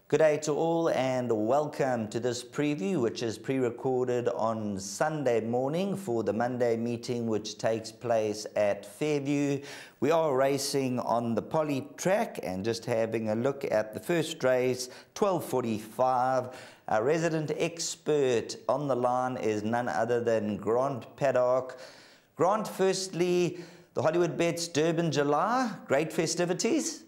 Good day to all and welcome to this preview, which is pre-recorded on Sunday morning for the Monday meeting, which takes place at Fairview. We are racing on the poly track and just having a look at the first race, 12:45. Our resident expert on the line is none other than Grant Paddock. Grant, firstly, the Hollywoodbets Durban July, great festivities.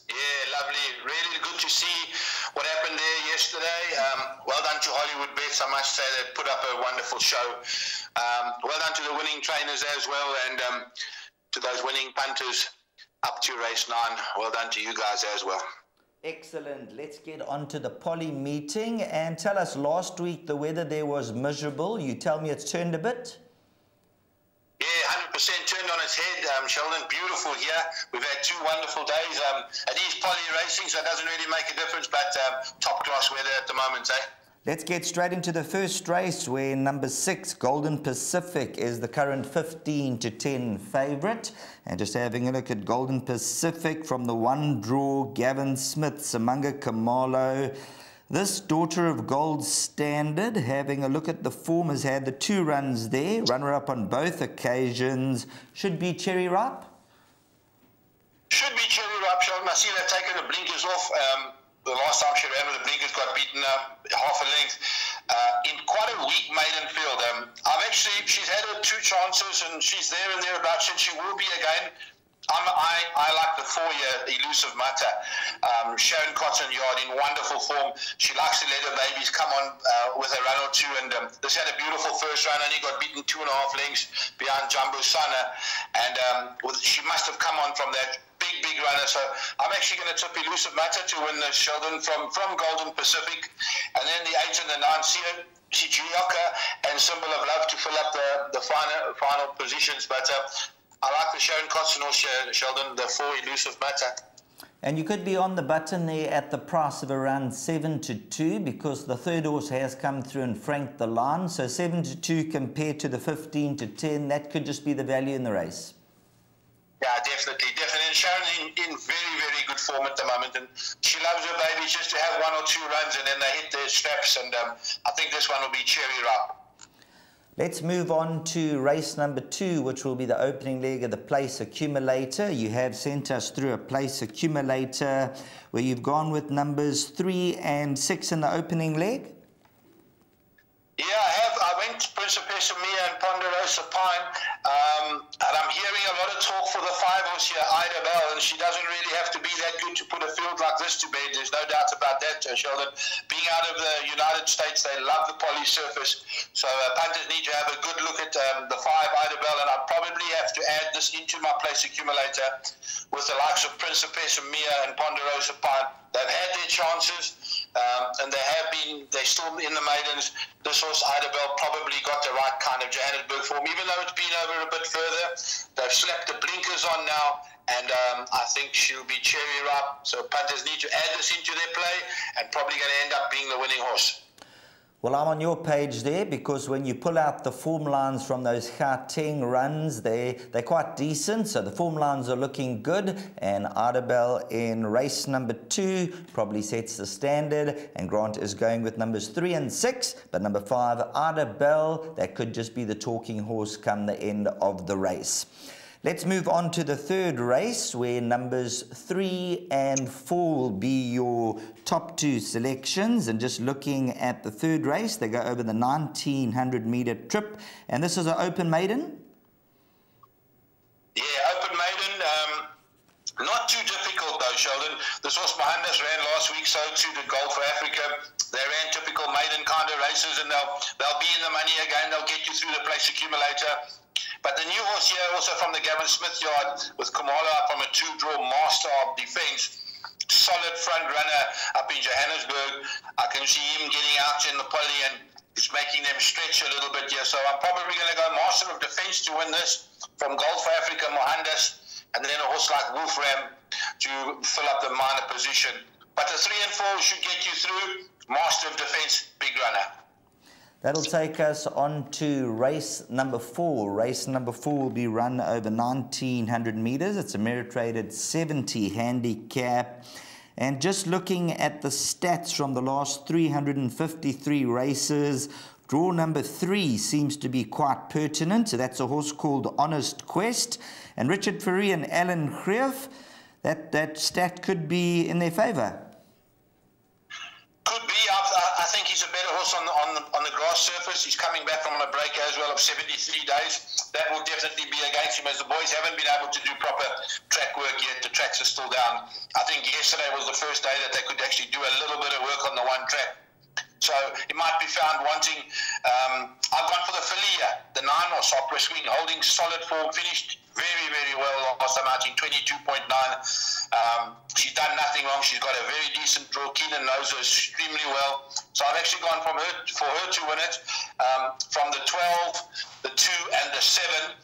Yeah, lovely. Really good to see what happened there yesterday. Well done to Hollywoodbets. I must say they put up a wonderful show. Well done to the winning trainers as well, and to those winning punters up to race 9. Well done to you guys as well. Excellent. Let's get on to the poly meeting and tell us, last week the weather there was miserable. You tell me it's turned a bit? Yeah, 100% turned on its head, Sheldon. Beautiful here. We've had 2 wonderful days. It is poly racing, so it doesn't really make a difference, but top-class weather at the moment, eh? Let's get straight into the first race, where number 6, Golden Pacific, is the current 15-10 favourite. And just having a look at Golden Pacific from the 1 draw, Gavin Smith, Samanga Kamalo. This daughter of Gold Standard, having a look at the form, has had the 2 runs there, runner-up on both occasions. Should be cherry ripe? Should be cherry ripe, Sheldon. I see they've taken the blinkers off. The last time she ran with the blinkers got beaten half a length in quite a weak maiden field. She's had her 2 chances and she's there and thereabouts, and she will be again. I like the 4-year Elusive Mata. Sharon Cotton Yard in wonderful form. She likes to let her babies come on with a run or 2, and this had a beautiful first run, and he got beaten 2.5 lengths behind Jumbo Sana, and she must have come on from that big runner. So I'm actually going to tip Elusive Mata to win the Sheldon from Golden Pacific, and then the 8 and the 9 Sijuyoka and Symbol of Love to fill up the final positions, but I like the Sharon Cotton horse, Sheldon, the 4 Elusive Mata. And you could be on the button there at the price of around 7-2, because the 3rd horse has come through and franked the line. So 7-2 compared to the 15-10, that could just be the value in the race. Yeah, definitely. And Sharon's in very good form at the moment, and she loves her babies just to have 1 or 2 runs and then they hit their straps, and I think this one will be cherry ripe. Let's move on to race number 2, which will be the opening leg of the place accumulator. You have sent us through a place accumulator where you've gone with numbers 3 and 6 in the opening leg. Yeah, I have. I went Principessa Mia and Ponderosa Pine, and I'm hearing a lot of talk for the 5 horse here, Ida Bell, and she doesn't really have to be that good to put a field like this to bed. There's no doubt about that, Sheldon. Being out of the United States, they love the poly surface, so punters need to have a good look at the 5 Ida Bell, and I probably have to add this into my place accumulator with the likes of Principessa Mia and Ponderosa Pine. They've had their chances, and they're still in the maidens. This horse, Ida Bell, probably got the right kind of Johannesburg form, even though it's been over a bit further. They've slapped the blinkers on now, and I think she'll be cherry ripe. So punters need to add this into their play, and probably going to end up being the winning horse. Well, I'm on your page there, because when you pull out the form lines from those Gauteng runs, they're quite decent. So the form lines are looking good, and Ardebel in race number 2 probably sets the standard, and Grant is going with numbers 3 and 6, but number 5, Ardebel, that could just be the talking horse come the end of the race. Let's move on to the 3rd race, where numbers 3 and 4 will be your top 2 selections. And just looking at the 3rd race, they go over the 1900-meter trip. And this is an open maiden? Yeah, open maiden. Not too difficult though, Sheldon. This horse behind us ran last week, so too did Gold for Africa. They ran typical maiden kind of races, and they'll be in the money again. They'll get you through the place accumulator. But the new horse here, also from the Gavin Smith yard, with Kamala from a 2-draw, Master of Defence, solid front runner up in Johannesburg. I can see him getting out in the poly, and it's making them stretch a little bit here. So I'm probably going to go Master of Defence to win this from Gold for Africa, Mohandas, and then a horse like Wolfram to fill up the minor position. But the 3 and 4 should get you through. Master of Defence, big runner. That'll take us on to race number 4. Race number 4 will be run over 1900 meters. It's a merit rated 70 handicap. And just looking at the stats from the last 353 races, draw number 3 seems to be quite pertinent. So that's a horse called Honest Quest. And Richard Fourie and Alan Greef, that stat could be in their favour. Could be. I think he's a better horse on the grass surface. He's coming back from a break as well of 73 days. That will definitely be against him, as the boys haven't been able to do proper track work yet. The tracks are still down. I think yesterday was the first day that they could actually do a little bit of work on the one track. So he might be found wanting. I've gone for the filly, the 9 horse, Opera Swing, holding solid form, finished very, very well last time out in 22.9. She's done nothing wrong. She's got a very decent draw. Keenan knows her extremely well. So I've actually gone for her to win it. From the 12, the 2, and the 7,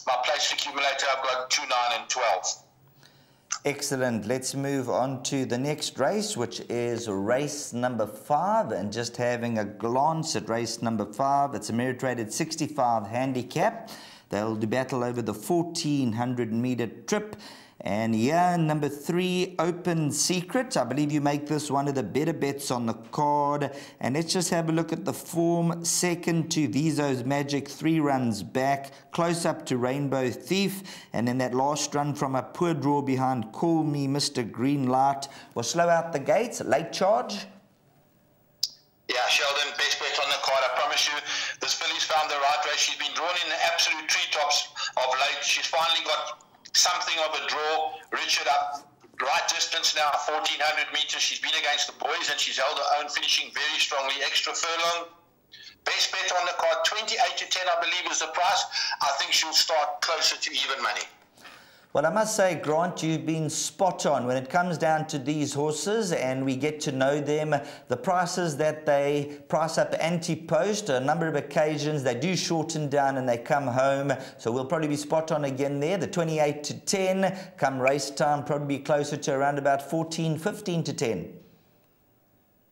my place accumulator, I've got 2, 9, and 12. Excellent. Let's move on to the next race, which is race number 5. And just having a glance at race number 5, it's a merit-rated 65 handicap. They'll do battle over the 1,400-meter trip. And here, number 3, Open Secret. I believe you make this one of the better bets on the card. And let's just have a look at the form. Second to Viso's Magic, 3 runs back. Close up to Rainbow Thief. And then that last run from a poor draw behind Call Me Mr. Green Light was slow out the gates. Late charge. Yeah, Sheldon, best bet on the card, I promise you. This filly's found the right race. She's been drawn in the absolute treetops of late. She's finally got something of a draw. Richard up right distance now, 1,400 meters. She's been against the boys and she's held her own, finishing very strongly. Extra furlong. Best bet on the card, 28 to 10, I believe is the price. I think she'll start closer to even money. Well, I must say, Grant, you've been spot on when it comes down to these horses and we get to know them. The prices that they price up anti-post, a number of occasions, they do shorten down and they come home. So we'll probably be spot on again there. The 28 to 10, come race time, probably be closer to around about 14, 15 to 10.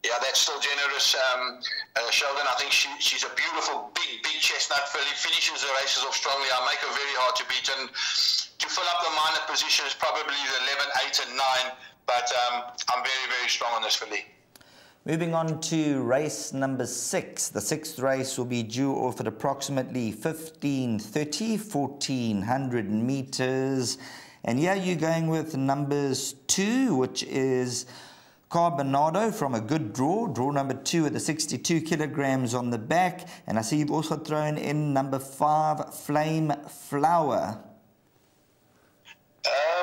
Yeah, that's still generous, Sheldon. I think she's a beautiful, big chestnut filly. Finishes the races off strongly. I'll make her very hard to beat. And to fill up the minor position is probably the 11, 8, and 9. But I'm very, very strong on this filly. Moving on to race number 6. The 6th race will be due off at approximately 15:30, 1,400 meters. And here you're going with numbers 2, which is Carbonado from a good draw number 2 at the 62 kilograms on the back. And I see you've also thrown in number 5, Flame Flower.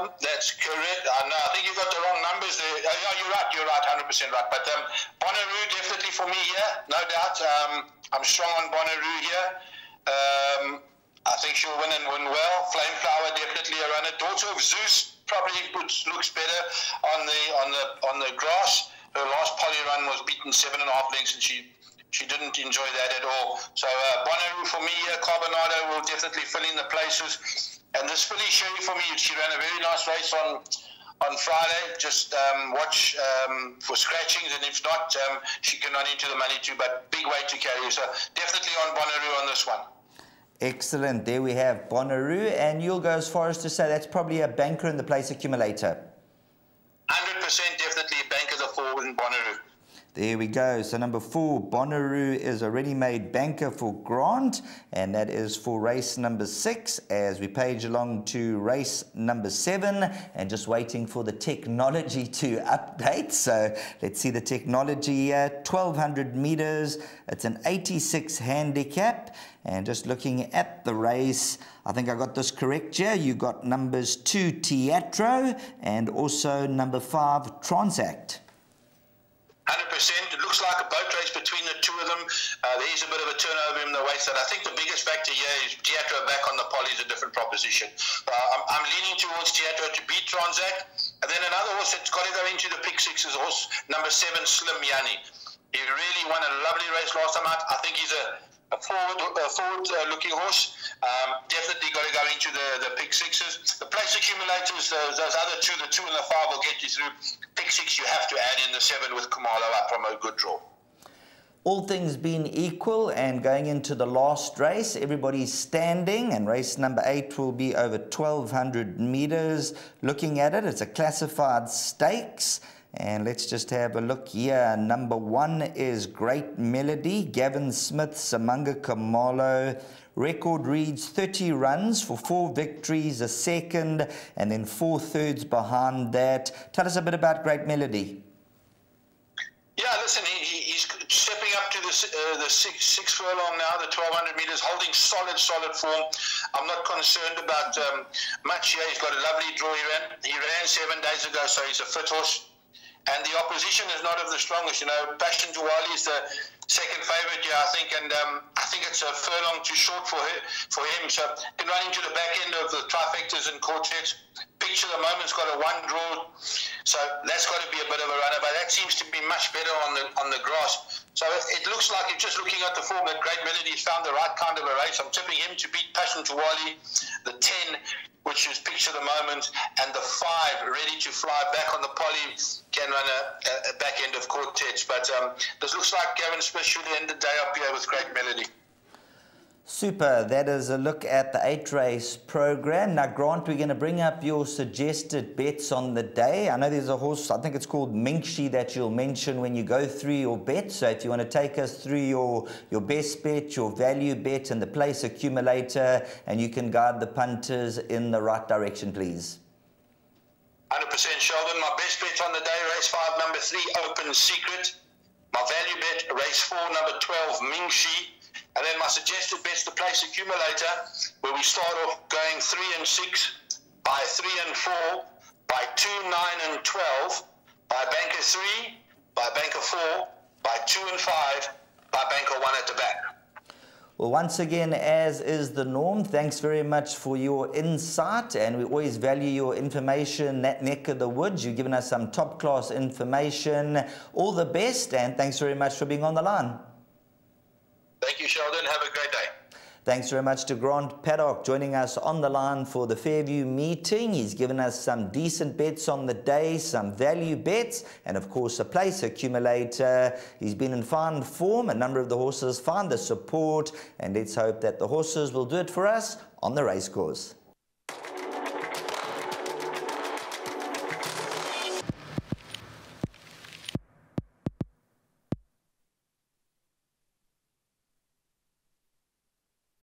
That's correct. I think you got the wrong numbers there. Yeah, you're right, 100% right. But Bonnaroo definitely for me here, no doubt. I'm strong on Bonnaroo here. I think she'll win and win well. Flame Flower definitely a runner. Daughter of Zeus probably looks better on the grass. Her last poly run was beaten 7.5 lengths, and she didn't enjoy that at all. So Bonnaroo for me here. Carbonado will definitely fill in the places. And this filly Sherry for me, she ran a very nice race on Friday. Just watch for scratchings, and if not, she can run into the money too. But big weight to carry, so definitely on Bonnaroo on this one. Excellent. There we have Bonnaroo, and you'll go as far as to say that's probably a banker in the place accumulator. 100% definitely a banker the 4 in Bonnaroo. There we go. So number 4, Bonnaroo, is a ready-made banker for Grant, and that is for race number 6 as we page along to race number 7 and just waiting for the technology to update. So let's see the technology here. 1,200 meters. It's an 86 handicap. And just looking at the race, I think I got this correct here. You got numbers 2, Teatro, and also number 5, Transact. 100%. It looks like a boat race between the two of them. There is a bit of a turnover in the weights, and I think the biggest factor here is Teatro back on the poly is a different proposition. I'm leaning towards Teatro to beat Transact. And then another horse that's got to go into the pick 6 is horse number 7, Slim Yanni. He really won a lovely race last time out. I think he's a forward-looking horse. Definitely got to go into the pick 6s. The place accumulators, those other two, the 2 and the 5 will get you through. Pick 6, you have to add in the 7 with Kumalo up from a good draw. All things being equal and going into the last race, everybody's standing, and race number 8 will be over 1,200 meters. Looking at it, it's a classified stakes. And let's just have a look here. Number 1 is Great Melody, Gavin Smith, Samanga Kamalo. Record reads 30 runs for 4 victories, a second, and then 4 thirds behind that. Tell us a bit about Great Melody. Yeah, listen, he's stepping up to the six furlong now, the 1,200 metres, holding solid form. I'm not concerned about much here. He's got a lovely draw. He ran 7 days ago, so he's a fit horse. And the opposition is not of the strongest. You know, Passion Jawali is the second favourite here, I think, and I think it's a furlong too short for him. So can run into the back end of the trifectas and quartets. Picture the Moment's got a 1 draw, so that's got to be a bit of a runner. But that seems to be much better on the grass. So it looks like, just looking at the form, that Great Melody's found the right kind of a race. I'm tipping him to beat Passion Jawali, the 10, which is Picture the Moment, and the 5, Ready to Fly, back on the poly, can run a back end of quartets. But this looks like Gavin Smith should end the day up here with Great Melody. Super. That is a look at the 8-race program. Now, Grant, we're going to bring up your suggested bets on the day. I know there's a horse, I think it's called Minkshi, that you'll mention when you go through your bets. So if you want to take us through your best bet, your value bet, and the place accumulator, and you can guide the punters in the right direction, please. 100%, Sheldon. My best bet on the day, race 5, number 3, Open Secret. My value bet, race 4, number 12, Minkshi. And then my suggested bets, the place accumulator, where we start off going 3 and 6, by 3 and 4, by 2, 9 and 12, by banker 3, by banker 4, by 2 and 5, by banker 1 at the back. Well, once again, as is the norm, thanks very much for your insight, and we always value your information, that neck of the woods. You've given us some top-class information. All the best, and thanks very much for being on the line. Thank you, Sheldon. Have a great day. Thanks very much to Grant Paddock joining us on the line for the Fairview meeting. He's given us some decent bets on the day, some value bets, and of course a place accumulator. He's been in fine form. A number of the horses find the support, and let's hope that the horses will do it for us on the racecourse.